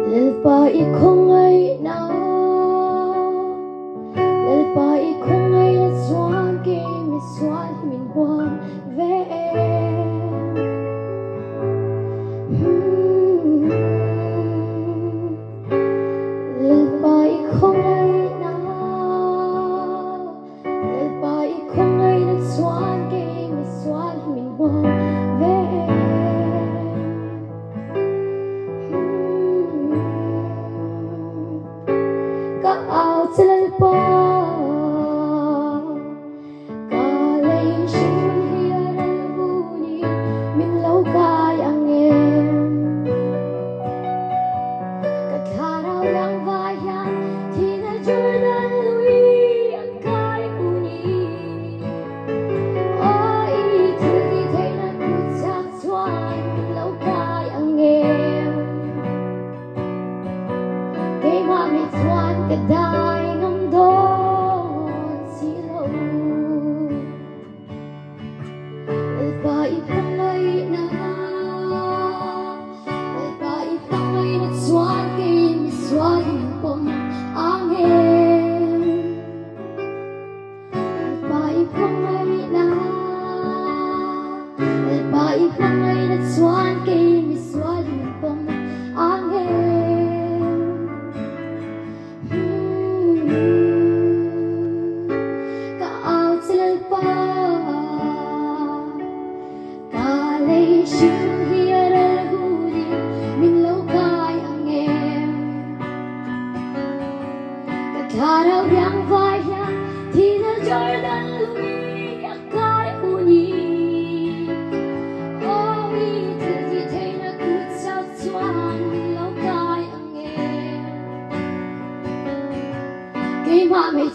Lalpai ko ngay na Lalpai ko ngay na Xuân kỳ mi Xuân mình hoang về Lalpai ko ngay na Lalpai ko ngay na Xuân kỳ mi Xuân mình hoang về Áo chân pa cả lấy xin hiền buni mình lâu cay ang em cả thao yang vayan thì na Jordan lui ang cay uni ôi thứ đi thấy na cút chắc xoan mình lâu cay ang em cái mà mình xoan cái đai ngâm đón xí lâu Lalpai pang ngay na Lalpai pang ngay na Xuân kỳ mi Xuân pong ang em Lalpai pang ngay na Lalpai pang ngay na Xuân kỳ mi Xuân pong ang em Xin hiền hudi mình lâu cay ang em cả thao yang vayan thì na Jordan lui ang cay uni ôi thứ gì thấy na cút sao xoan mình lâu cay ang em cái mà mày